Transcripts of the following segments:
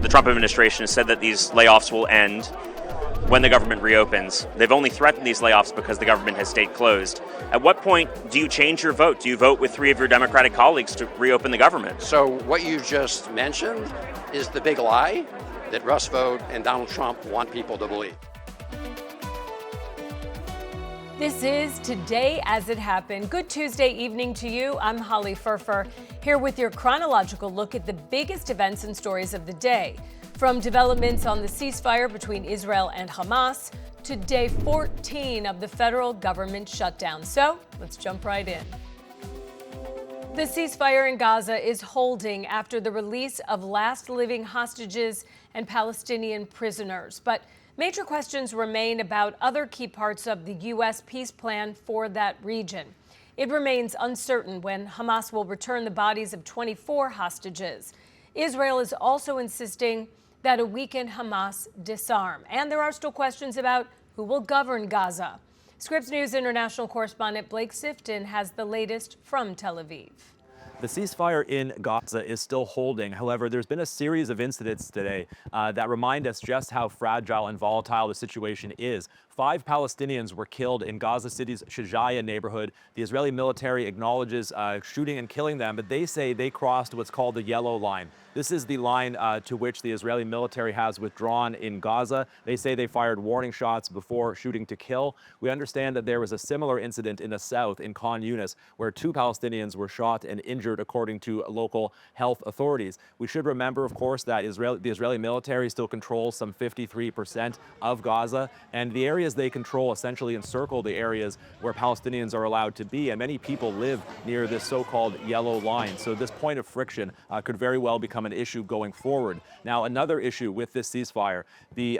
the Trump administration has said that these layoffs will end when the government reopens. They've only threatened these layoffs because the government has stayed closed. At what point do you change your vote? Do you vote with 3 of your Democratic colleagues to reopen the government? So what you just mentioned is the big lie that Russ Vought and Donald Trump want people to believe. This is Today As It Happened. Good Tuesday evening to you. I'm Holly Furfer, here with your chronological look at the biggest events and stories of the day. From developments on the ceasefire between Israel and Hamas to day 14 of the federal government shutdown. So let's jump right in. The ceasefire in Gaza is holding after the release of last living hostages and Palestinian prisoners. But major questions remain about other key parts of the U.S. peace plan for that region. It remains uncertain when Hamas will return the bodies of 24 hostages. Israel is also insisting that a weakened Hamas disarm. And there are still questions about who will govern Gaza. Scripps News international correspondent Blake Sifton has the latest from Tel Aviv. The ceasefire in Gaza is still holding. However, there's been a series of incidents today that remind us just how fragile and volatile the situation is. 5 Palestinians were killed in Gaza City's Shujaiya neighborhood. The Israeli military acknowledges shooting and killing them, but they say they crossed what's called the yellow line. This is the line to which the Israeli military has withdrawn in Gaza. They say they fired warning shots before shooting to kill. We understand that there was a similar incident in the south in Khan Yunis, where 2 Palestinians were shot and injured, according to local health authorities. We should remember, of course, that the Israeli military still controls some 53% of Gaza, and the areas they control essentially encircle the areas where Palestinians are allowed to be, and many people live near this so-called yellow line. So this point of friction could very well become an issue going forward. Now, another issue with this ceasefire, the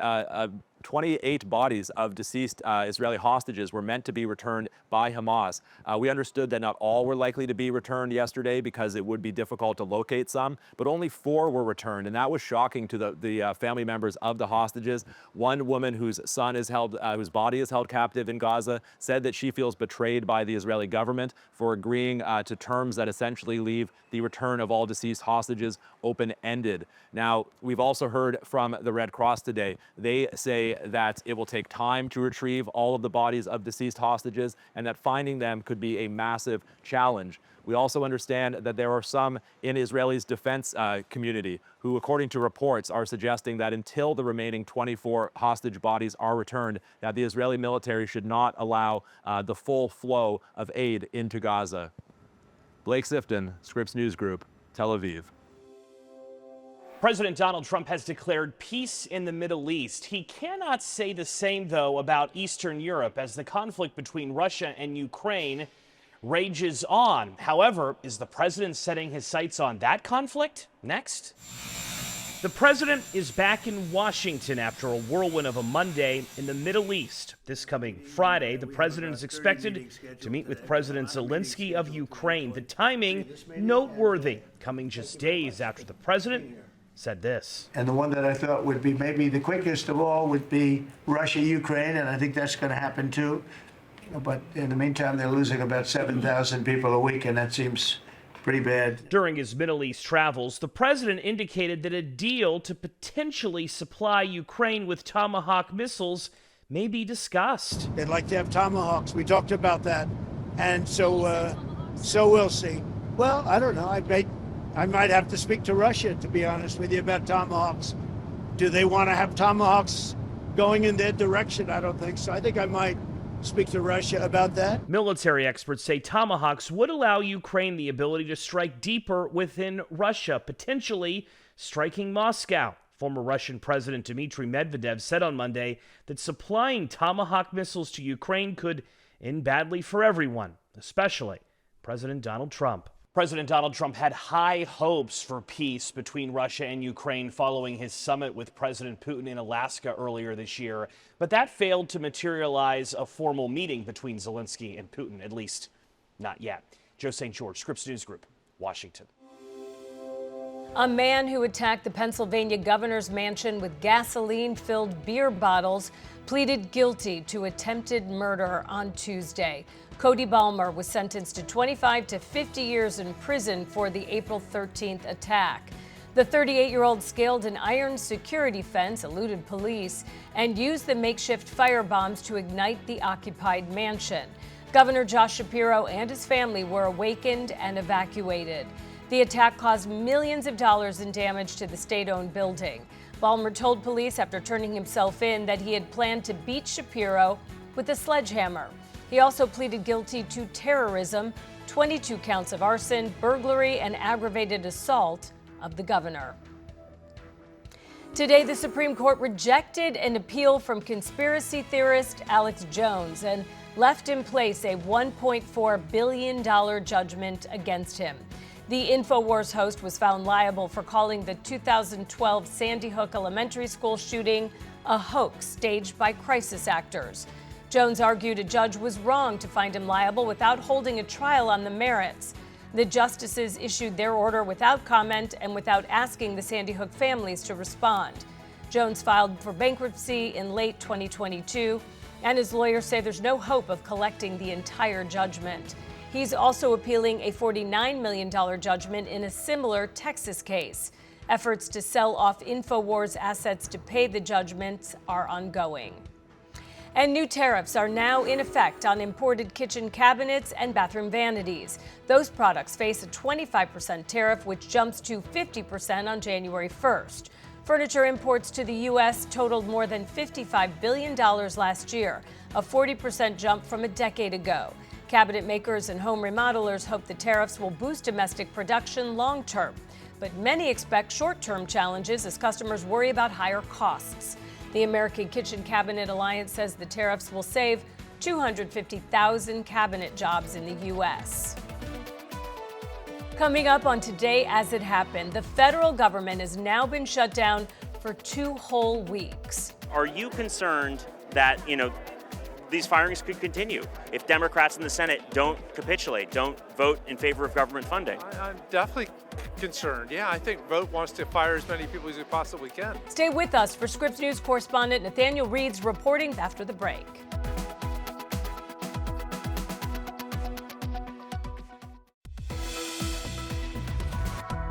28 bodies of deceased Israeli hostages were meant to be returned by Hamas. We understood that not all were likely to be returned yesterday because it would be difficult to locate some, but only 4 were returned, and that was shocking to the family members of the hostages. One woman whose son is held, whose body is held captive in Gaza, said that she feels betrayed by the Israeli government for agreeing to terms that essentially leave the return of all deceased hostages open-ended. Now, we've also heard from the Red Cross today. They say that it will take time to retrieve all of the bodies of deceased hostages and that finding them could be a massive challenge. We also understand that there are some in Israel's defense community who, according to reports, are suggesting that until the remaining 24 hostage bodies are returned, that the Israeli military should not allow the full flow of aid into Gaza. Blake Sifton, Scripps News Group, Tel Aviv. President Donald Trump has declared peace in the Middle East. He cannot say the same, though, about Eastern Europe as the conflict between Russia and Ukraine rages on. However, is the president setting his sights on that conflict? Next. The president is back in Washington after a whirlwind of a Monday in the Middle East. This coming Friday, the president is expected to meet with President Zelensky of Ukraine. The timing noteworthy, coming just days after the president said this. And the one that I thought would be maybe the quickest of all would be Russia-Ukraine, and I think that's going to happen too. But in the meantime, they're losing about 7,000 people a week, and that seems pretty bad. During his Middle East travels, the president indicated that a deal to potentially supply Ukraine with Tomahawk missiles may be discussed. They'd like to have Tomahawks. We talked about that. And so we'll see. Well, I don't know. I might have to speak to Russia, to be honest with you, about Tomahawks. Do they want to have Tomahawks going in their direction? I don't think so. I think I might speak to Russia about that. Military experts say Tomahawks would allow Ukraine the ability to strike deeper within Russia, potentially striking Moscow. Former Russian President Dmitry Medvedev said on Monday that supplying Tomahawk missiles to Ukraine could end badly for everyone, especially President Donald Trump. President Donald Trump had high hopes for peace between Russia and Ukraine following his summit with President Putin in Alaska earlier this year, but that failed to materialize a formal meeting between Zelensky and Putin, at least not yet. Joe St. George, Scripps News Group, Washington. A man who attacked the Pennsylvania governor's mansion with gasoline-filled beer bottles pleaded guilty to attempted murder on Tuesday. Cody Balmer was sentenced to 25 to 50 years in prison for the April 13th attack. The 38-year-old scaled an iron security fence, eluded police, and used the makeshift firebombs to ignite the occupied mansion. Governor Josh Shapiro and his family were awakened and evacuated. The attack caused millions of dollars in damage to the state-owned building. Ballmer told police after turning himself in that he had planned to beat Shapiro with a sledgehammer. He also pleaded guilty to terrorism, 22 counts of arson, burglary, and aggravated assault of the governor. Today, the Supreme Court rejected an appeal from conspiracy theorist Alex Jones and left in place a $1.4 billion judgment against him. The InfoWars host was found liable for calling the 2012 Sandy Hook Elementary School shooting a hoax staged by crisis actors. Jones argued a judge was wrong to find him liable without holding a trial on the merits. The justices issued their order without comment and without asking the Sandy Hook families to respond. Jones filed for bankruptcy in late 2022, and his lawyers say there's no hope of collecting the entire judgment. He's also appealing a $49 million judgment in a similar Texas case. Efforts to sell off InfoWars assets to pay the judgments are ongoing. And new tariffs are now in effect on imported kitchen cabinets and bathroom vanities. Those products face a 25% tariff, which jumps to 50% on January 1st. Furniture imports to the U.S. totaled more than $55 billion last year, a 40% jump from a decade ago. Cabinet makers and home remodelers hope the tariffs will boost domestic production long term. But many expect short-term challenges as customers worry about higher costs. The American Kitchen Cabinet Alliance says the tariffs will save 250,000 cabinet jobs in the U.S. Coming up on Today As It Happened, the federal government has now been shut down for 2 whole weeks. Are you concerned that, these firings could continue if Democrats in the Senate don't capitulate, don't vote in favor of government funding? I'm definitely concerned. Yeah, I think Vote wants to fire as many people as we possibly can. Stay with us for Scripps News correspondent Nathaniel Reed's reporting after the break.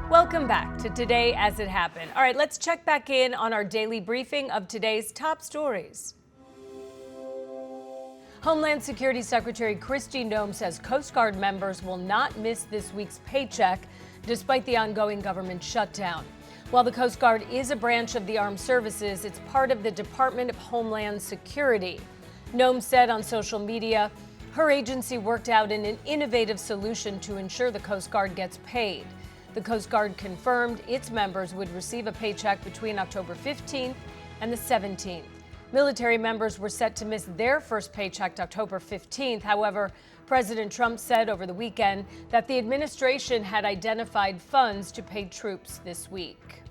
Welcome back to Today As It Happened. All right, let's check back in on our daily briefing of today's top stories. Homeland Security Secretary Kristi Noem says Coast Guard members will not miss this week's paycheck despite the ongoing government shutdown. While the Coast Guard is a branch of the armed services, it's part of the Department of Homeland Security. Noem said on social media her agency worked out an innovative solution to ensure the Coast Guard gets paid. The Coast Guard confirmed its members would receive a paycheck between October 15th and the 17th. Military members were set to miss their first paycheck October 15th. However, President Trump said over the weekend that the administration had identified funds to pay troops this week.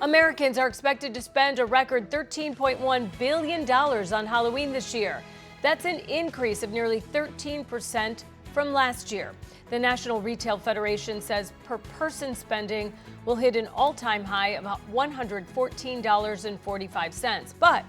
Americans are expected to spend a record $13.1 billion on Halloween this year. That's an increase of nearly 13% from last year. The National Retail Federation says per-person spending will hit an all-time high of $114.45. But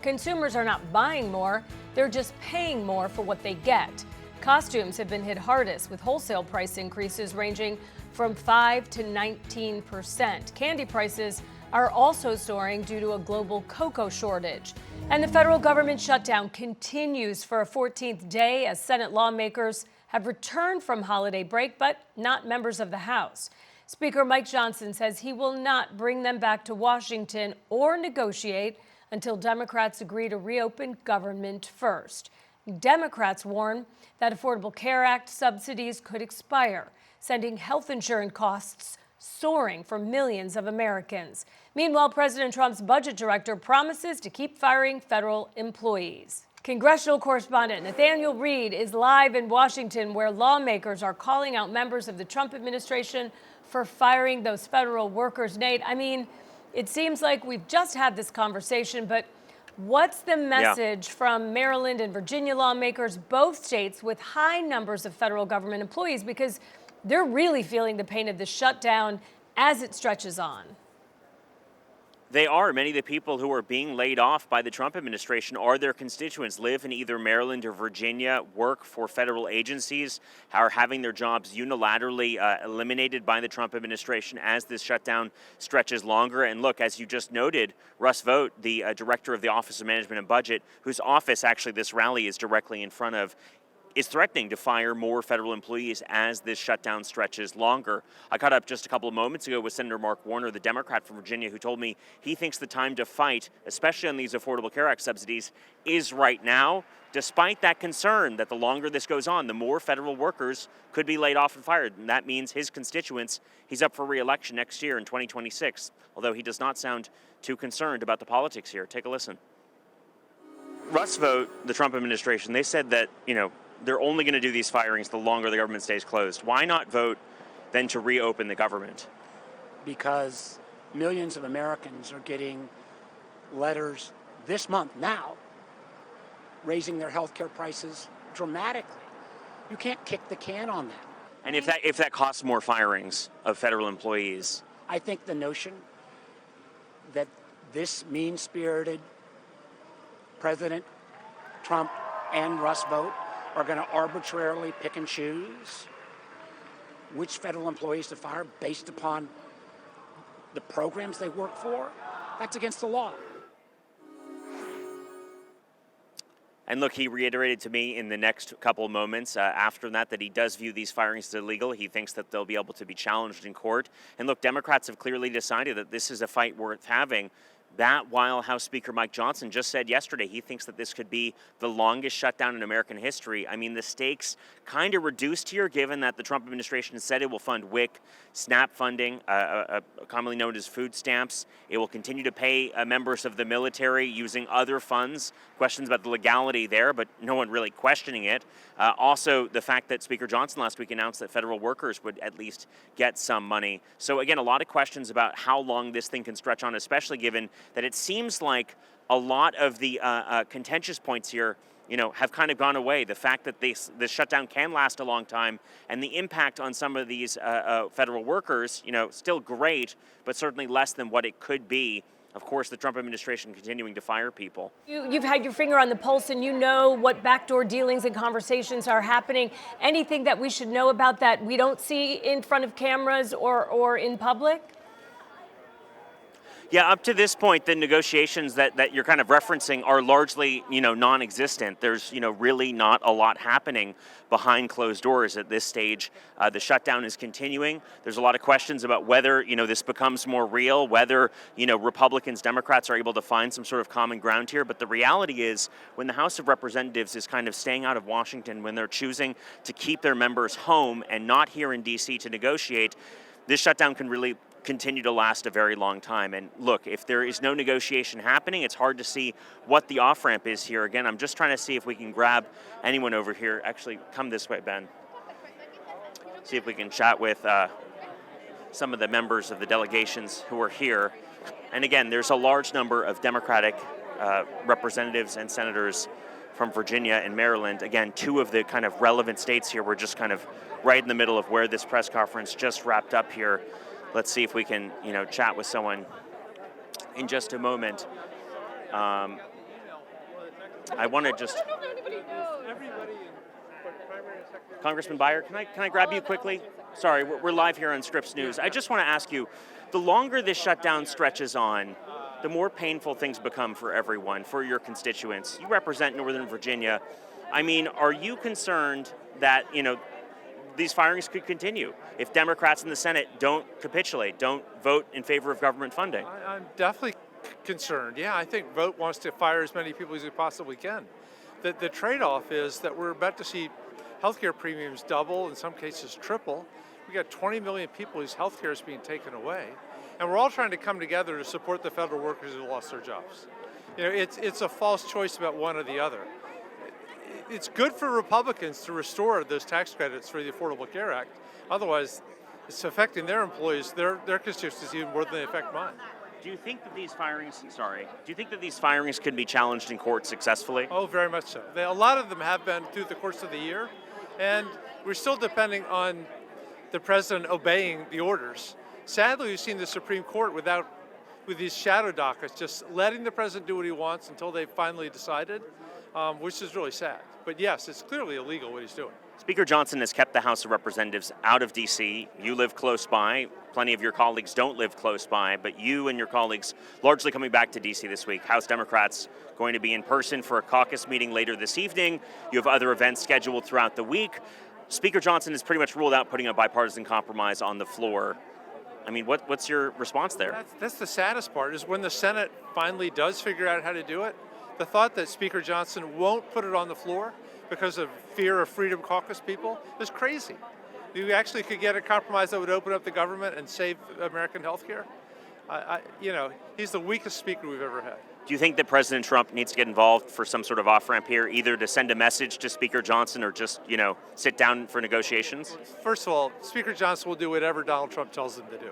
consumers are not buying more, they're just paying more for what they get. Costumes have been hit hardest, with wholesale price increases ranging from 5 to 19%. Candy prices are also soaring due to a global cocoa shortage. And the federal government shutdown continues for a 14th day as Senate lawmakers have returned from holiday break, but not members of the House. Speaker Mike Johnson says he will not bring them back to Washington or negotiate until Democrats agree to reopen government first. Democrats warn that Affordable Care Act subsidies could expire, sending health insurance costs soaring for millions of Americans. Meanwhile, President Trump's budget director promises to keep firing federal employees. Congressional correspondent Nathaniel Reed is live in Washington, where lawmakers are calling out members of the Trump administration for firing those federal workers. Nate, it seems like we've just had this conversation, but what's the message from Maryland and Virginia lawmakers, both states with high numbers of federal government employees, because they're really feeling the pain of the shutdown as it stretches on? They are. Many of the people who are being laid off by the Trump administration are their constituents, live in either Maryland or Virginia, work for federal agencies, are having their jobs unilaterally eliminated by the Trump administration as this shutdown stretches longer. And look, as you just noted, Russ Vought, the director of the Office of Management and Budget, whose office actually this rally is directly in front of, is threatening to fire more federal employees as this shutdown stretches longer. I caught up just a couple of moments ago with Senator Mark Warner, the Democrat from Virginia, who told me he thinks the time to fight, especially on these Affordable Care Act subsidies, is right now, despite that concern that the longer this goes on, the more federal workers could be laid off and fired. And that means his constituents, he's up for re-election next year in 2026, although he does not sound too concerned about the politics here. Take a listen. Russ Vought, the Trump administration, they said that, they're only going to do these firings the longer the government stays closed. Why not vote then to reopen the government? Because millions of Americans are getting letters this month now raising their health care prices dramatically. You can't kick the can on that. And if that costs more firings of federal employees? I think the notion that this mean-spirited President Trump and Russ Vought are going to arbitrarily pick and choose which federal employees to fire based upon the programs they work for, that's against the law. And look, he reiterated to me in the next couple of moments after that he does view these firings as illegal. He thinks that they'll be able to be challenged in court. And look, Democrats have clearly decided that this is a fight worth having. That while House Speaker Mike Johnson just said yesterday he thinks that this could be the longest shutdown in American history. I mean, the stakes kind of reduced here given that the Trump administration said it will fund WIC, SNAP funding, commonly known as food stamps. It will continue to pay members of the military using other funds. Questions about the legality there, but no one really questioning it. Also, the fact that Speaker Johnson last week announced that federal workers would at least get some money. So again, a lot of questions about how long this thing can stretch on, especially given that it seems like a lot of the contentious points here, have kind of gone away. The fact that this shutdown can last a long time and the impact on some of these federal workers, still great, but certainly less than what it could be. Of course, the Trump administration continuing to fire people. You've had your finger on the pulse and you know what backdoor dealings and conversations are happening. Anything that we should know about that we don't see in front of cameras or in public? Yeah, up to this point, the negotiations that you're kind of referencing are largely, non-existent. There's, really not a lot happening behind closed doors at this stage. The shutdown is continuing. There's a lot of questions about whether, this becomes more real, whether, Republicans, Democrats are able to find some sort of common ground here. But the reality is when the House of Representatives is kind of staying out of Washington, when they're choosing to keep their members home and not here in D.C. to negotiate, this shutdown can really continue to last a very long time. And look, if there is no negotiation happening, it's hard to see what the off-ramp is here. Again, I'm just trying to see if we can grab anyone over here. Actually, come this way, Ben. See if we can chat with some of the members of the delegations who are here. And again, there's a large number of Democratic representatives and senators from Virginia and Maryland. Again, two of the kind of relevant states here. We're just kind of right in the middle of where this press conference just wrapped up here. Let's see if we can, chat with someone in just a moment. I want to just, Congressman Beyer, can I grab you quickly? Sorry, we're live here on Scripps News. I just want to ask you, the longer this shutdown stretches on, the more painful things become for everyone, for your constituents. You represent Northern Virginia. I mean, are you concerned that, these firings could continue if Democrats in the Senate don't capitulate, don't vote in favor of government funding? I'm definitely concerned. Yeah, I think Vought wants to fire as many people as he possibly can. The trade-off is that we're about to see healthcare premiums double, in some cases triple. We got 20 million people whose healthcare is being taken away. And we're all trying to come together to support the federal workers who lost their jobs. It's a false choice about one or the other. It's good for Republicans to restore those tax credits for the Affordable Care Act. Otherwise, it's affecting their employees, their constituencies even more than they affect mine. Do you think that these firings can be challenged in court successfully? Oh, very much so. A lot of them have been through the course of the year, and we're still depending on the president obeying the orders. Sadly, we've seen the Supreme Court without with these shadow dockets, just letting the president do what he wants until they finally decided, which is really sad. But yes, it's clearly illegal what he's doing. Speaker Johnson has kept the House of Representatives out of D.C. You live close by. Plenty of your colleagues don't live close by, but you and your colleagues largely coming back to D.C. this week. House Democrats going to be in person for a caucus meeting later this evening. You have other events scheduled throughout the week. Speaker Johnson has pretty much ruled out putting a bipartisan compromise on the floor. I mean, what's your response there? That's the saddest part, is when the Senate finally does figure out how to do it, the thought that Speaker Johnson won't put it on the floor because of fear of Freedom Caucus people is crazy. You actually could get a compromise that would open up the government and save American health care. He's the weakest speaker we've ever had. Do you think that President Trump needs to get involved for some sort of off-ramp here, either to send a message to Speaker Johnson or just, sit down for negotiations? First of all, Speaker Johnson will do whatever Donald Trump tells him to do.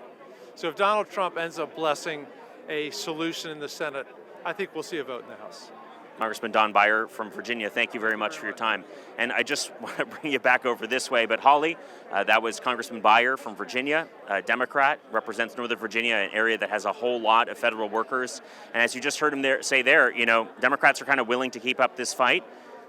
So if Donald Trump ends up blessing a solution in the Senate, I think we'll see a vote in the House. Congressman Don Beyer from Virginia, thank you very much for your time. And I just want to bring you back over this way, but Holly, that was Congressman Beyer from Virginia, a Democrat, represents Northern Virginia, an area that has a whole lot of federal workers. And as you just heard him say there, Democrats are kind of willing to keep up this fight.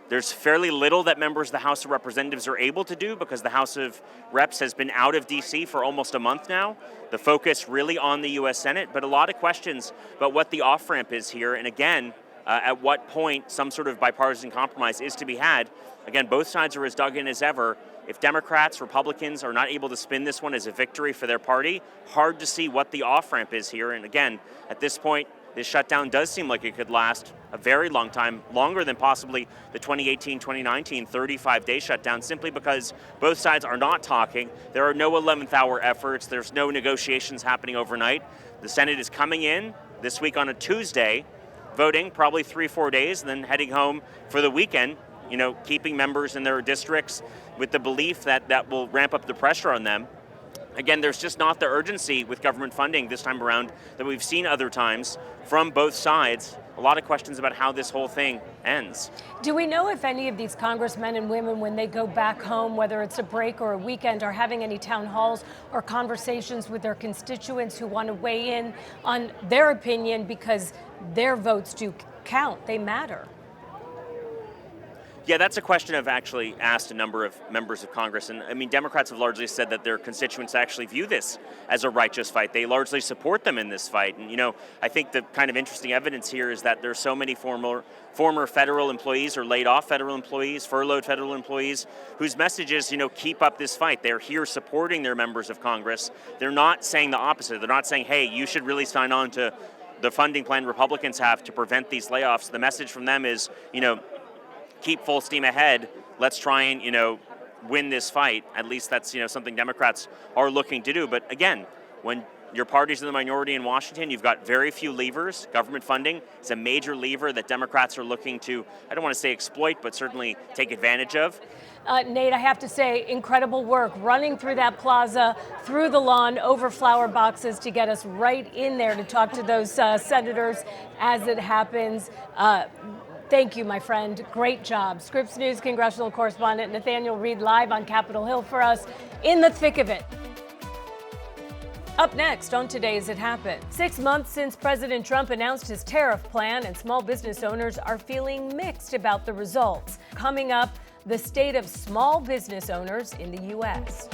There's fairly little that members of the House of Representatives are able to do because the House of Reps has been out of D.C. for almost a month now. The focus really on the U.S. Senate, but a lot of questions about what the off-ramp is here. And again, at what point some sort of bipartisan compromise is to be had. Again, both sides are as dug in as ever. If Democrats, Republicans are not able to spin this one as a victory for their party, hard to see what the off-ramp is here. And again, at this point, this shutdown does seem like it could last a very long time, longer than possibly the 2018-2019 35-day shutdown, simply because both sides are not talking. There are no 11th hour efforts. There's no negotiations happening overnight. The Senate is coming in this week on a Tuesday, voting probably 3-4 days, and then heading home for the weekend, keeping members in their districts with the belief that that will ramp up the pressure on them. Again, there's just not the urgency with government funding this time around that we've seen other times from both sides. A lot of questions about how this whole thing ends. Do we know if any of these congressmen and women, when they go back home, whether it's a break or a weekend, are having any town halls or conversations with their constituents who want to weigh in on their opinion, because their votes do count, they matter? Yeah, that's a question I've actually asked a number of members of Congress. And I mean, Democrats have largely said that their constituents actually view this as a righteous fight. They largely support them in this fight. And, I think the kind of interesting evidence here is that there's so many former federal employees or laid off federal employees, furloughed federal employees, whose message is, keep up this fight. They're here supporting their members of Congress. They're not saying the opposite. They're not saying, hey, you should really sign on to the funding plan Republicans have to prevent these layoffs. The message from them is, keep full steam ahead. Let's try and, win this fight. At least that's, something Democrats are looking to do. But again, when your party's in the minority in Washington, you've got very few levers. Government funding is a major lever that Democrats are looking to, I don't want to say exploit, but certainly take advantage of. Nate, I have to say, incredible work running through that plaza, through the lawn, over flower boxes to get us right in there to talk to those senators as it happens. Thank you, my friend. Great job. Scripps News congressional correspondent Nathaniel Reed live on Capitol Hill for us in the thick of it. Up next on Today As It Happened. 6 months since President Trump announced his tariff plan, and small business owners are feeling mixed about the results. Coming up, the state of small business owners in the U.S.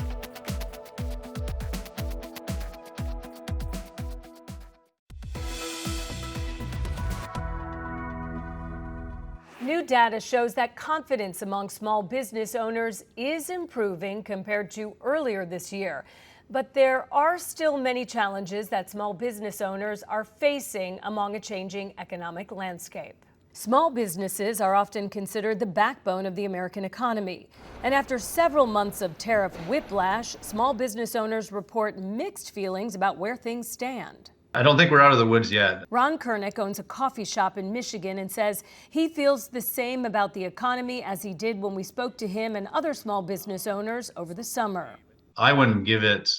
New data shows that confidence among small business owners is improving compared to earlier this year. But there are still many challenges that small business owners are facing among a changing economic landscape. Small businesses are often considered the backbone of the American economy. And after several months of tariff whiplash, small business owners report mixed feelings about where things stand. I don't think we're out of the woods yet. Ron Kernick owns a coffee shop in Michigan and says he feels the same about the economy as he did when we spoke to him and other small business owners over the summer. I wouldn't give it,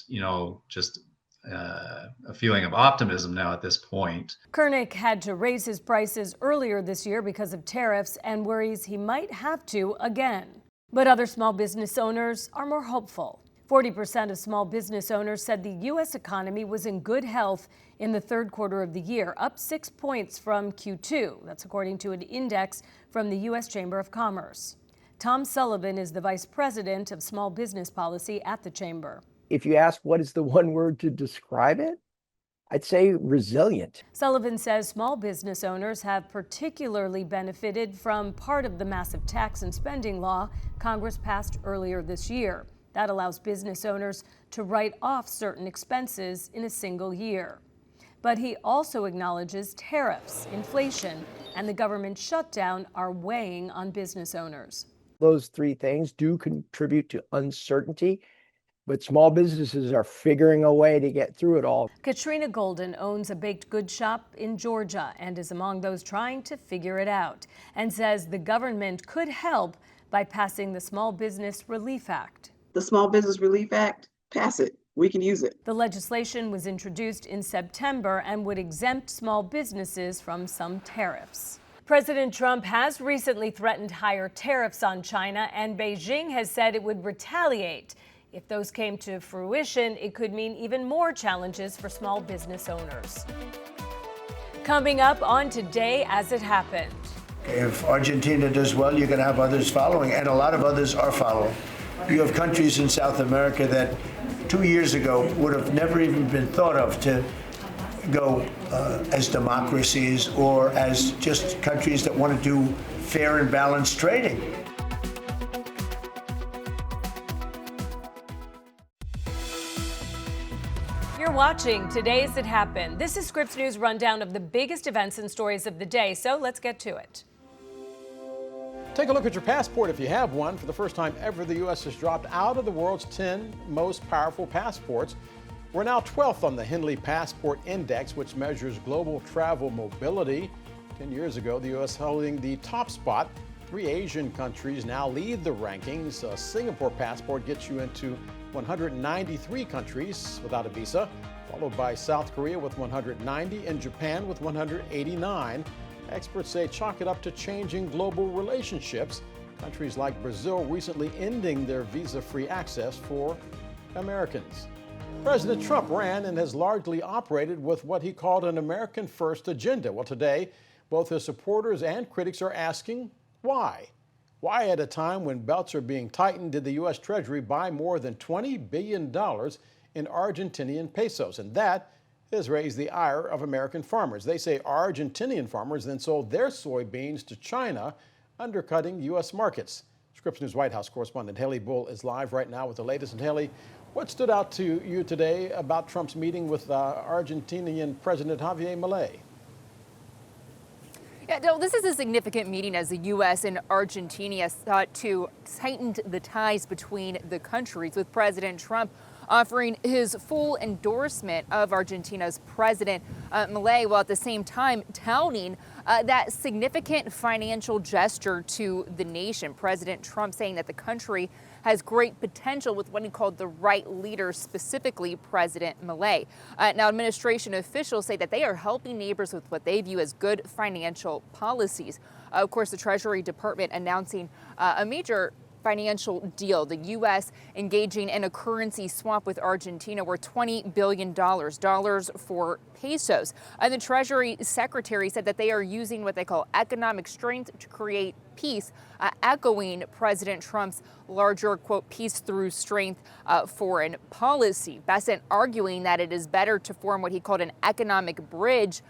just a feeling of optimism now at this point. Kernick had to raise his prices earlier this year because of tariffs and worries he might have to again. But other small business owners are more hopeful. 40% of small business owners said the U.S. economy was in good health in the third quarter of the year, up 6 points from Q2. That's according to an index from the U.S. Chamber of Commerce. Tom Sullivan is the vice president of small business policy at the Chamber. If you ask what is the one word to describe it, I'd say resilient. Sullivan says small business owners have particularly benefited from part of the massive tax and spending law Congress passed earlier this year. That allows business owners to write off certain expenses in a single year. But he also acknowledges tariffs, inflation, and the government shutdown are weighing on business owners. Those three things do contribute to uncertainty, but small businesses are figuring a way to get through it all. Katrina Golden owns a baked goods shop in Georgia and is among those trying to figure it out, and says the government could help by passing the Small Business Relief Act. The Small Business Relief Act, pass it. We can use it. The legislation was introduced in September and would exempt small businesses from some tariffs. President Trump has recently threatened higher tariffs on China, and Beijing has said it would retaliate. If those came to fruition, it could mean even more challenges for small business owners. Coming up on Today As It Happened. If Argentina does well, you're going to have others following, and a lot of others are following. You have countries in South America that 2 years ago would have never even been thought of to go as democracies or as just countries that want to do fair and balanced trading. You're watching Today As It Happened. This is Scripps News rundown of the biggest events and stories of the day, so let's get to it. Take a look at your passport if you have one. For the first time ever, the U.S. has dropped out of the world's 10 most powerful passports. We're now 12th on the Henley Passport Index, which measures global travel mobility. 10 years ago, the U.S. holding the top spot. 3 Asian countries now lead the rankings. A Singapore passport gets you into 193 countries without a visa, followed by South Korea with 190 and Japan with 189. Experts say chalk it up to changing global relationships. Countries like Brazil recently ending their visa-free access for Americans. President Trump ran and has largely operated with what he called an American First agenda. Well, today, both his supporters and critics are asking why. Why, at a time when belts are being tightened, did the U.S. Treasury buy more than $20 billion in Argentinian pesos? And that has raised the ire of American farmers. They say Argentinian farmers then sold their soybeans to China, undercutting U.S. markets. Scripps News White House correspondent Haley Bull is live right now with the latest. And Haley, what stood out to you today about Trump's meeting with Argentinian President Javier Milei? Yeah, Del, this is a significant meeting as the U.S. and Argentina sought to tighten the ties between the countries, with President Trump offering his full endorsement of Argentina's President Milei, while at the same time touting that significant financial gesture to the nation. President Trump saying that the country has great potential with what he called the right leader, specifically President Milei. Now, administration officials say that they are helping neighbors with what they view as good financial policies. Of course, the Treasury Department announcing a major financial deal, the U.S. engaging in a currency swap with Argentina worth $20 billion, dollars for pesos. And the Treasury Secretary said that they are using what they call economic strength to create peace, echoing President Trump's larger, quote, peace through strength foreign policy. Bessent arguing that it is better to form what he called an economic bridge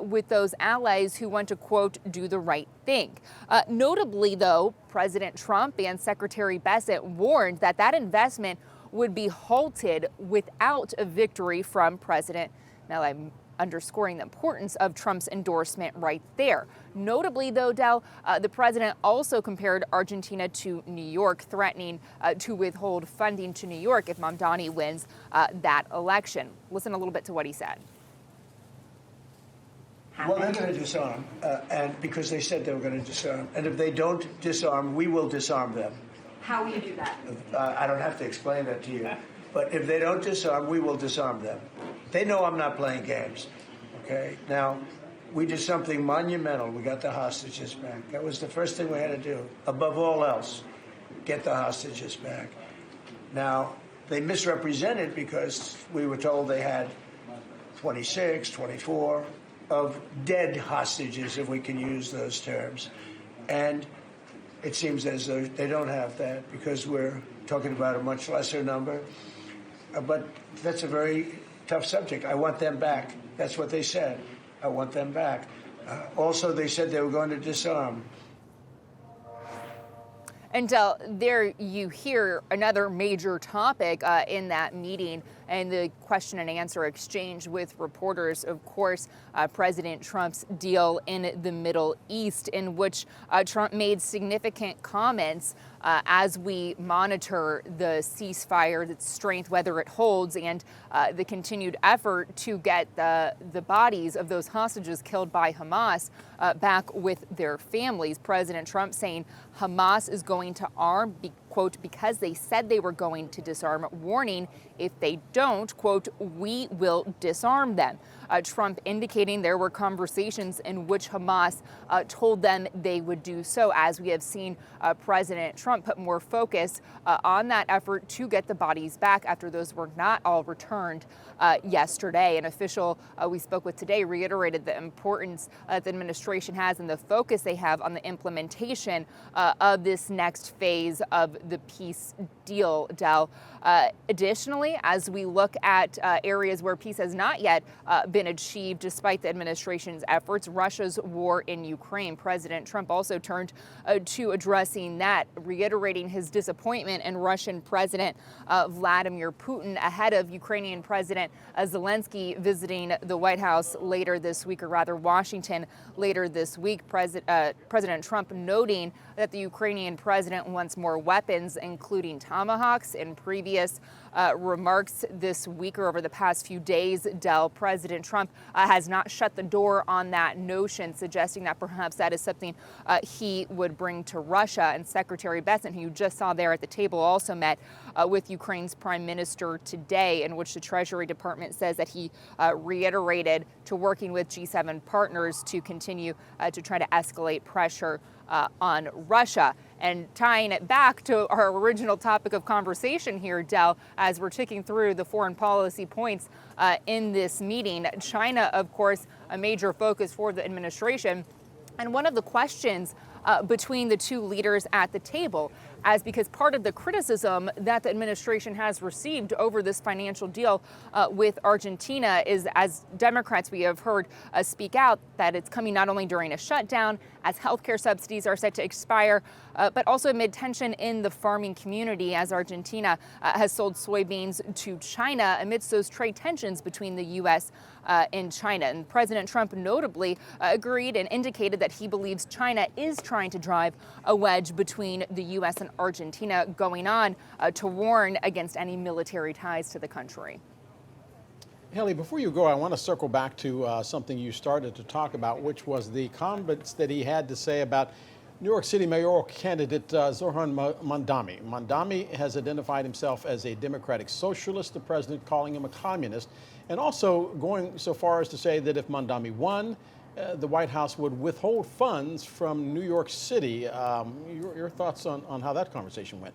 with those allies who want to, quote, do the right thing. Notably, though, President Trump and Secretary Bessent warned that that investment would be halted without a victory from President Milei, underscoring the importance of Trump's endorsement right there. Notably, though, Del, the president also compared Argentina to New York, threatening to withhold funding to New York if Mamdani wins that election. Listen a little bit to what he said. Well, they're going to disarm, and because they said they were going to disarm. And if they don't disarm, we will disarm them. How will you do that? I don't have to explain that to you. But if they don't disarm, we will disarm them. They know I'm not playing games. Okay? Now, we did something monumental. We got the hostages back. That was the first thing we had to do. Above all else, get the hostages back. Now, they misrepresented because we were told they had 26, 24 of dead hostages, if we can use those terms. And it seems as though they don't have that because we're talking about a much lesser number. But that's a very tough subject. I want them back. That's what they said. I want them back. Also, they said they were going to disarm. And there you hear another major topic in that meeting and the question and answer exchange with reporters. Of course, President Trump's deal in the Middle East, in which Trump made significant comments as we monitor the ceasefire, its strength, whether it holds, and the continued effort to get the bodies of those hostages killed by Hamas back with their families. President Trump saying Hamas is going to arm, quote, because they said they were going to disarm, warning if they don't, quote, we will disarm them. Trump indicating there were conversations in which Hamas told them they would do so, as we have seen President Trump put more focus on that effort to get the bodies back after those were not all returned yesterday. An official we spoke with today reiterated the importance the administration has and the focus they have on the implementation of this next phase of the peace deal, Del. Additionally, as we look at areas where peace has not yet been achieved despite the administration's efforts, Russia's war in Ukraine, President Trump also turned to addressing that, reiterating his disappointment in Russian President Vladimir Putin ahead of Ukrainian President Zelensky visiting the White House later this week, or rather Washington later this week. President Trump noting that the Ukrainian president wants more weapons, including Tomahawks. In previous remarks this week or over the past few days, Del, President Trump has not shut the door on that notion, suggesting that perhaps that is something he would bring to Russia. And Secretary Besant, who you just saw there at the table, also met with Ukraine's prime minister today, in which the Treasury Department says that he reiterated to working with G7 partners to continue to try to escalate pressure on Russia. And tying it back to our original topic of conversation here, Del, as we're ticking through the foreign policy points in this meeting, China, of course, a major focus for the administration. And one of the questions between the two leaders at the table, as because part of the criticism that the administration has received over this financial deal with Argentina is, as Democrats we have heard speak out, that it's coming not only during a shutdown, as healthcare subsidies are set to expire, but also amid tension in the farming community, as Argentina has sold soybeans to China amidst those trade tensions between the U.S. And China. And President Trump notably agreed and indicated that he believes China is trying to drive a wedge between the U.S. and Argentina, going on to warn against any military ties to the country. Haley, before you go, I want to circle back to something you started to talk about, which was the comments that he had to say about New York City mayoral candidate Zohran Mamdani. Mamdani has identified himself as a democratic socialist, the president calling him a communist, and also going so far as to say that if Mamdani won, the White House would withhold funds from New York City. Your thoughts on how that conversation went?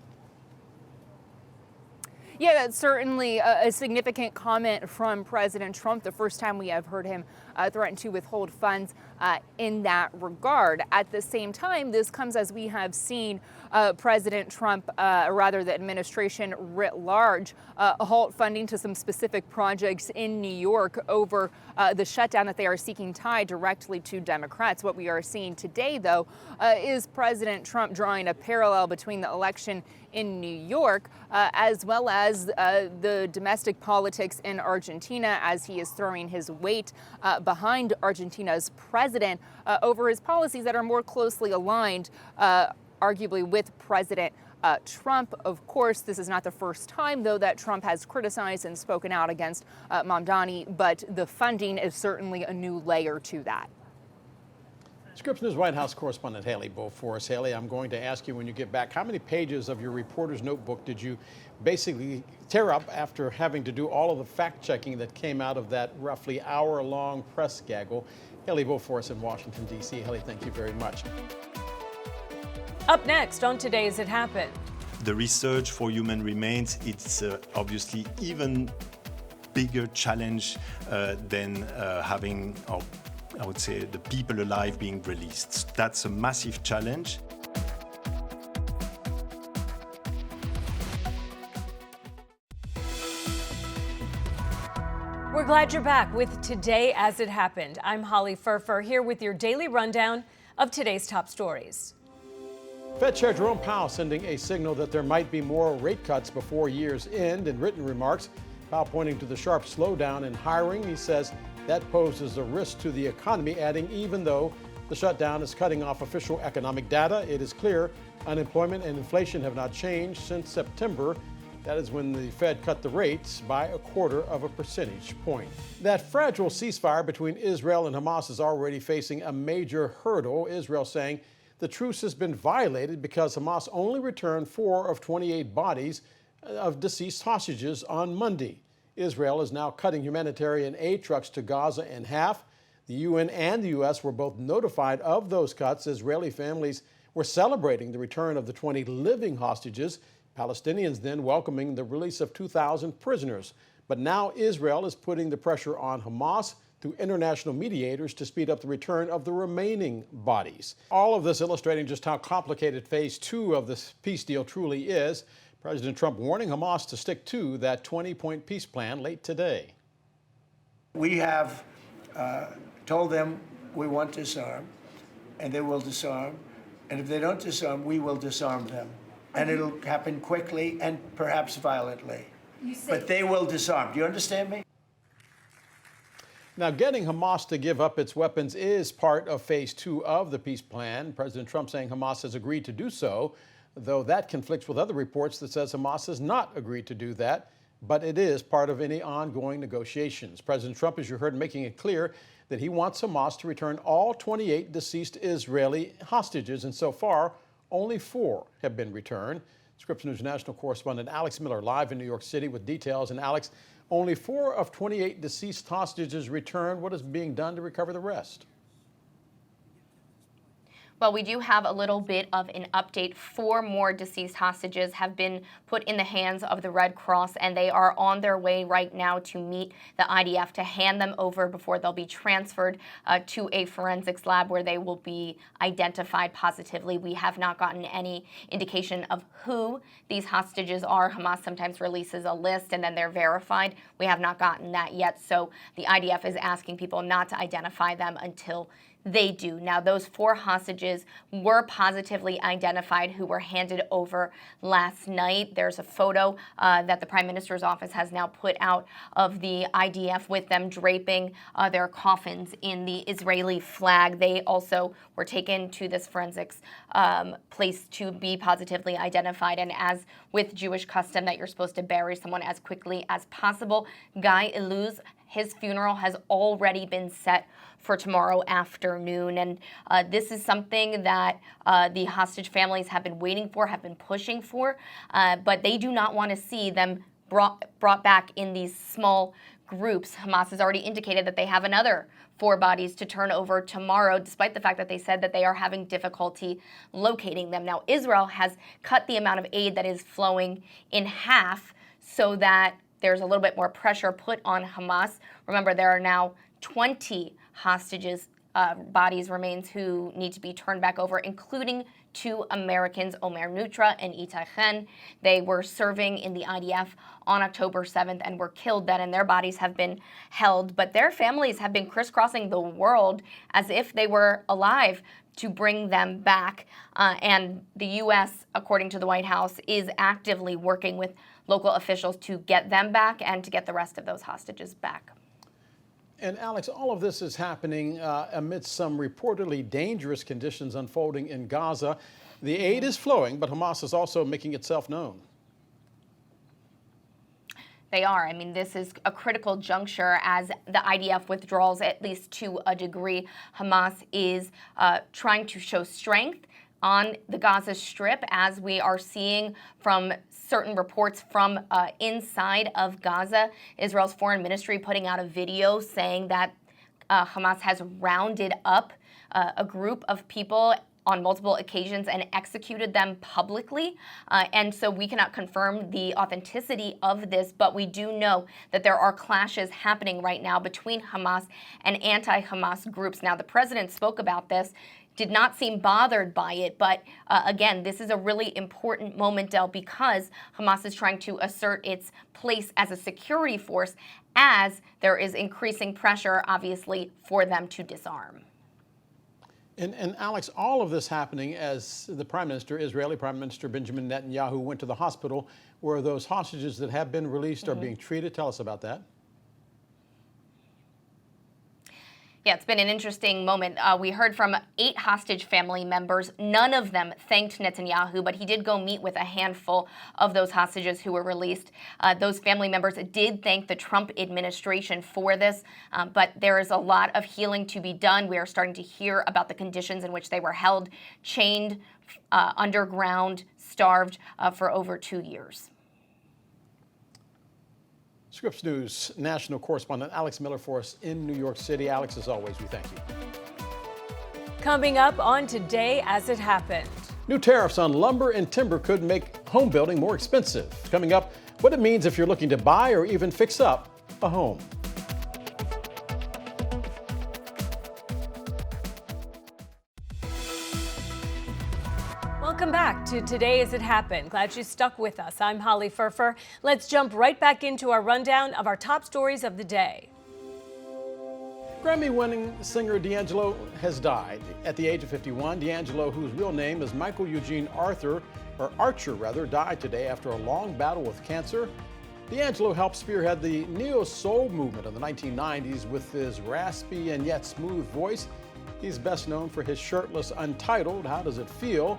Yeah, that's certainly a significant comment from President Trump. The first time we have heard him threaten to withhold funds in that regard. At the same time, this comes as we have seen President Trump, rather the administration writ large, halt funding to some specific projects in New York over the shutdown that they are seeking tied directly to Democrats. What we are seeing today, though, is President Trump drawing a parallel between the election in New York, as well as the domestic politics in Argentina, as he is throwing his weight behind Argentina's president over his policies that are more closely aligned, arguably, with President Trump. Of course, this is not the first time, though, that Trump has criticized and spoken out against Mamdani, but the funding is certainly a new layer to that. Scripps News White House correspondent Haley Beaufort. Haley, I'm going to ask you when you get back, how many pages of your reporter's notebook did you basically tear up after having to do all of the fact-checking that came out of that roughly hour-long press gaggle? Haley Beaufort in Washington, D.C. Haley, thank you very much. Up next on Today As It Happened, the research for human remains, it's obviously even bigger challenge than having, I would say, the people alive being released. That's a massive challenge. We're glad you're back with Today As It Happened. I'm Holly Furfer here with your daily rundown of today's top stories. Fed Chair Jerome Powell sending a signal that there might be more rate cuts before year's end. In written remarks, Powell pointing to the sharp slowdown in hiring. He says that poses a risk to the economy, adding even though the shutdown is cutting off official economic data, it is clear unemployment and inflation have not changed since September. That is when the Fed cut the rates by 0.25 percentage point. That fragile ceasefire between Israel and Hamas is already facing a major hurdle. Israel saying the truce has been violated because Hamas only returned 4 of 28 bodies of deceased hostages on Monday. Israel is now cutting humanitarian aid trucks to Gaza in half. The UN and the U.S. were both notified of those cuts. Israeli families were celebrating the return of the 20 living hostages. Palestinians then welcoming the release of 2,000 prisoners. But now Israel is putting the pressure on Hamas through international mediators to speed up the return of the remaining bodies. All of this illustrating just how complicated phase 2 of this peace deal truly is. President Trump warning Hamas to stick to that 20-point peace plan late today. We have told them we want to disarm, and they will disarm. And if they don't disarm, we will disarm them. And it'll happen quickly and perhaps violently. But they will disarm. Do you understand me? Now, getting Hamas to give up its weapons is part of phase 2 of the peace plan. President Trump saying Hamas has agreed to do so, though that conflicts with other reports that says Hamas has not agreed to do that. But it is part of any ongoing negotiations. President Trump, as you heard, making it clear that he wants Hamas to return all 28 deceased Israeli hostages, and so far, only 4 have been returned. Scripps News national correspondent Alex Miller live in New York City with details. And Alex, only 4 of 28 deceased hostages returned. What is being done to recover the rest? Well, we do have a little bit of an update. 4 more deceased hostages have been put in the hands of the Red Cross, and they are on their way right now to meet the IDF to hand them over before they'll be transferred to a forensics lab where they will be identified positively. We have not gotten any indication of who these hostages are. Hamas sometimes releases a list and then they're verified. We have not gotten that yet, so the IDF is asking people not to identify them until they do. Now, those 4 hostages were positively identified who were handed over last night. There's a photo that the Prime Minister's office has now put out of the IDF with them draping their coffins in the Israeli flag. They also were taken to this forensics place to be positively identified. And as with Jewish custom that you're supposed to bury someone as quickly as possible, Guy Iluz, his funeral has already been set for tomorrow afternoon. And this is something that the hostage families have been waiting for, have been pushing for, but they do not want to see them brought back in these small groups. Hamas has already indicated that they have another 4 bodies to turn over tomorrow, despite the fact that they said that they are having difficulty locating them. Now, Israel has cut the amount of aid that is flowing in half so that there's a little bit more pressure put on Hamas. Remember, there are now 20 hostages, bodies, remains who need to be turned back over, including 2 Americans, Omer Nutra and Itai Chen. They were serving in the IDF on October 7th and were killed then, and their bodies have been held. But their families have been crisscrossing the world as if they were alive to bring them back. And the U.S., according to the White House, is actively working with local officials to get them back and to get the rest of those hostages back. And Alex, all of this is happening amidst some reportedly dangerous conditions unfolding in Gaza. The aid is flowing, but Hamas is also making itself known. They are. I mean, this is a critical juncture as the IDF withdraws, at least to a degree. Hamas is trying to show strength on the Gaza Strip, as we are seeing from certain reports from inside of Gaza. Israel's foreign ministry putting out a video saying that Hamas has rounded up a group of people on multiple occasions and executed them publicly. And so we cannot confirm the authenticity of this, but we do know that there are clashes happening right now between Hamas and anti-Hamas groups. Now, the president spoke about this, did not seem bothered by it, but again, this is a really important moment, Del, because Hamas is trying to assert its place as a security force as there is increasing pressure, obviously, for them to disarm. And Alex, all of this happening as the Israeli Prime Minister Benjamin Netanyahu went to the hospital where those hostages that have been released are being treated. Tell us about that. Yeah, it's been an interesting moment. We heard from 8 hostage family members. None of them thanked Netanyahu, but he did go meet with a handful of those hostages who were released. Those family members did thank the Trump administration for this, but there is a lot of healing to be done. We are starting to hear about the conditions in which they were held, chained, underground, starved for over 2 years. Scripps News national correspondent Alex Miller for us in New York City. Alex, as always, we thank you. Coming up on Today as It Happened. New tariffs on lumber and timber could make home building more expensive. Coming up, what it means if you're looking to buy or even fix up a home. Welcome back to Today as It Happened. Glad you stuck with us. I'm Holly Furfer. Let's jump right back into our rundown of our top stories of the day. Grammy-winning singer D'Angelo has died. At the age of 51, D'Angelo, whose real name is Michael Eugene Archer, died today after a long battle with cancer. D'Angelo helped spearhead the neo-soul movement of the 1990s with his raspy and yet smooth voice. He's best known for his shirtless Untitled, How Does It Feel?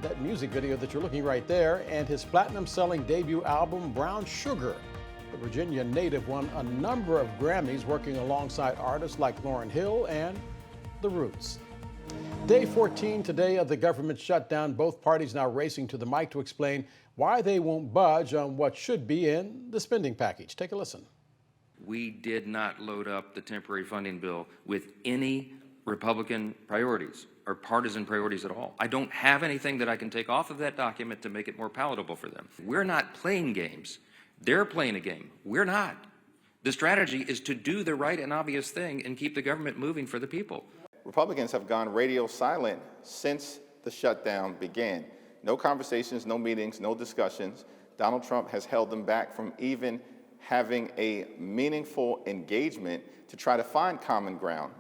That music video that you're looking right there, and his platinum-selling debut album, Brown Sugar. The Virginia native won a number of Grammys working alongside artists like Lauryn Hill and The Roots. Day 14 today of the government shutdown, both parties now racing to the mic to explain why they won't budge on what should be in the spending package. Take a listen. We did not load up the temporary funding bill with any Republican priorities or partisan priorities at all. I don't have anything that I can take off of that document to make it more palatable for them. We're not playing games. They're playing a game. We're not. The strategy is to do the right and obvious thing and keep the government moving for the people. Republicans have gone radio silent since the shutdown began. No conversations, no meetings, no discussions. Donald Trump has held them back from even having a meaningful engagement to try to find common ground.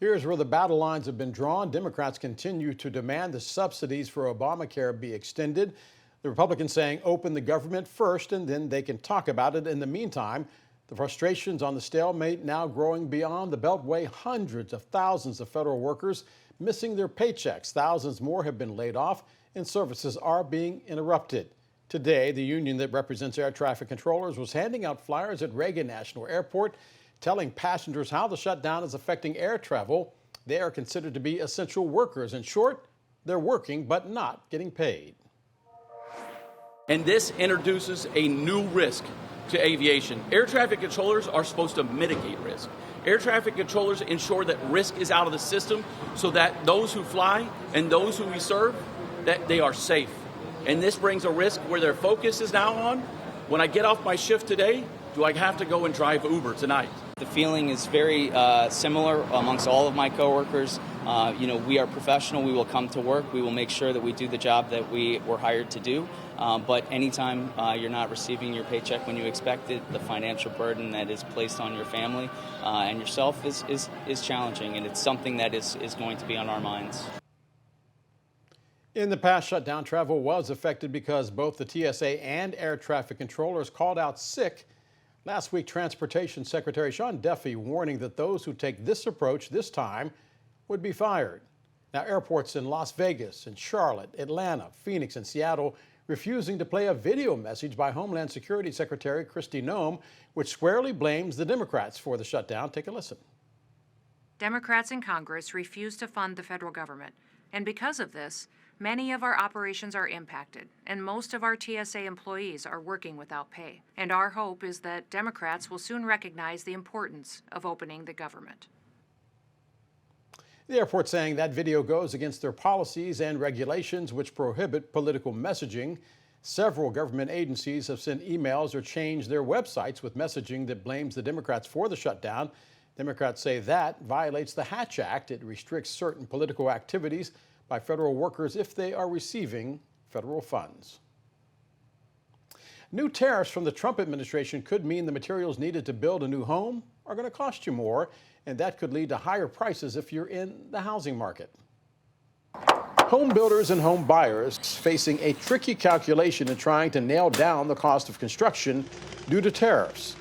Here's where the battle lines have been drawn. Democrats continue to demand the subsidies for Obamacare be extended. The Republicans saying open the government first and then they can talk about it. In the meantime, the frustrations on the stalemate now growing beyond the Beltway. Hundreds of thousands of federal workers missing their paychecks. Thousands more have been laid off and services are being interrupted. Today, the union that represents air traffic controllers was handing out flyers at Reagan National Airport telling passengers how the shutdown is affecting air travel. They are considered to be essential workers. In short, they're working but not getting paid. And this introduces a new risk to aviation. Air traffic controllers are supposed to mitigate risk. Air traffic controllers ensure that risk is out of the system so that those who fly and those who we serve, that they are safe. And this brings a risk where their focus is now on, when I get off my shift today, do I have to go and drive Uber tonight? The feeling is very similar amongst all of my coworkers. We are professional. We will come to work. We will make sure that we do the job that we were hired to do. But anytime you're not receiving your paycheck when you expect it, the financial burden that is placed on your family and yourself is challenging, and it's something that is going to be on our minds. In the past shutdown, travel was affected because both the TSA and air traffic controllers called out sick. Last week, Transportation Secretary Sean Duffy warning that those who take this approach this time would be fired. Now, airports in Las Vegas and Charlotte, Atlanta, Phoenix, and Seattle refusing to play a video message by Homeland Security Secretary Kristi Noem, which squarely blames the Democrats for the shutdown. Take a listen. Democrats in Congress refuse to fund the federal government, and because of this, many of our operations are impacted, and most of our TSA employees are working without pay. And our hope is that Democrats will soon recognize the importance of opening the government. The airport saying that video goes against their policies and regulations which prohibit political messaging. Several government agencies have sent emails or changed their websites with messaging that blames the Democrats for the shutdown. Democrats say that violates the Hatch Act. It restricts certain political activities by federal workers if they are receiving federal funds. New tariffs from the Trump administration could mean the materials needed to build a new home are going to cost you more, and that could lead to higher prices if you're in the housing market. Home builders and home buyers facing a tricky calculation in trying to nail down the cost of construction due to tariffs.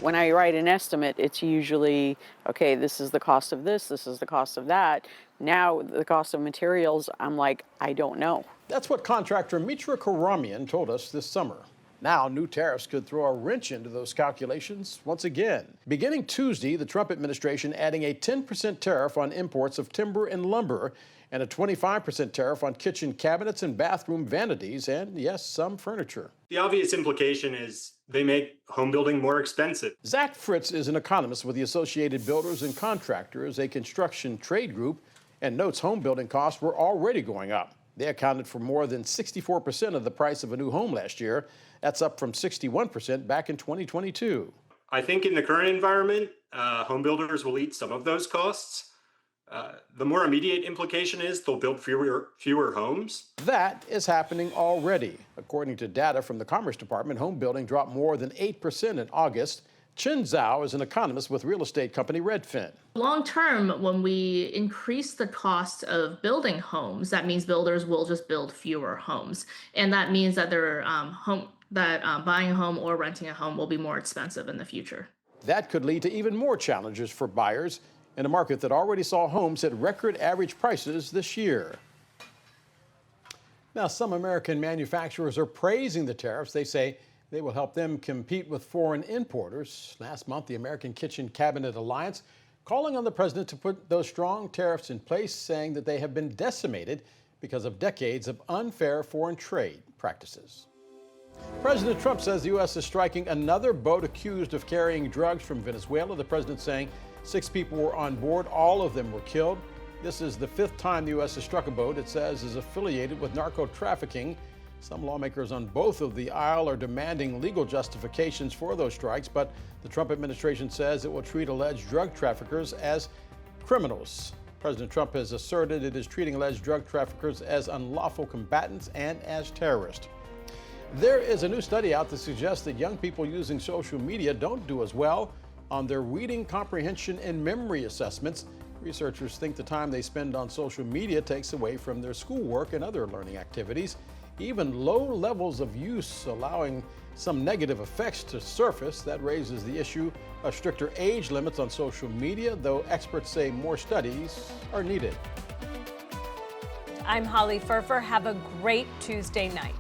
When I write an estimate, it's usually, okay, this is the cost of this is the cost of that. Now, the cost of materials, I'm like, I don't know. That's what contractor Mitra Karamian told us this summer. Now, new tariffs could throw a wrench into those calculations once again. Beginning Tuesday, the Trump administration adding a 10% tariff on imports of timber and lumber and a 25% tariff on kitchen cabinets and bathroom vanities and, yes, some furniture. The obvious implication is they make home building more expensive. Zach Fritz is an economist with the Associated Builders and Contractors, a construction trade group, and notes home building costs were already going up. They accounted for more than 64% of the price of a new home last year. That's up from 61% back in 2022. I think in the current environment, home builders will eat some of those costs. The more immediate implication is they'll build fewer homes. That is happening already. According to data from the Commerce Department, home building dropped more than 8% in August. Chen Zhao is an economist with real estate company Redfin. Long term, when we increase the cost of building homes, that means builders will just build fewer homes. And that means that buying a home or renting a home will be more expensive in the future. That could lead to even more challenges for buyers in a market that already saw homes hit record average prices this year. Now, some American manufacturers are praising the tariffs. They say they will help them compete with foreign importers. Last month, the American Kitchen Cabinet Alliance calling on the president to put those strong tariffs in place, saying that they have been decimated because of decades of unfair foreign trade practices. President Trump says the U.S. is striking another boat accused of carrying drugs from Venezuela. The president saying 6 people were on board. All of them were killed. This is the 5th time the U.S. has struck a boat it says is affiliated with narco trafficking. Some lawmakers on both of the aisle are demanding legal justifications for those strikes, but the Trump administration says it will treat alleged drug traffickers as criminals. President Trump has asserted it is treating alleged drug traffickers as unlawful combatants and as terrorists. There is a new study out that suggests that young people using social media don't do as well on their reading comprehension and memory assessments. Researchers think the time they spend on social media takes away from their schoolwork and other learning activities. Even low levels of use allowing some negative effects to surface. That raises the issue of stricter age limits on social media, though experts say more studies are needed. I'm Holly Furfer. Have a great Tuesday night.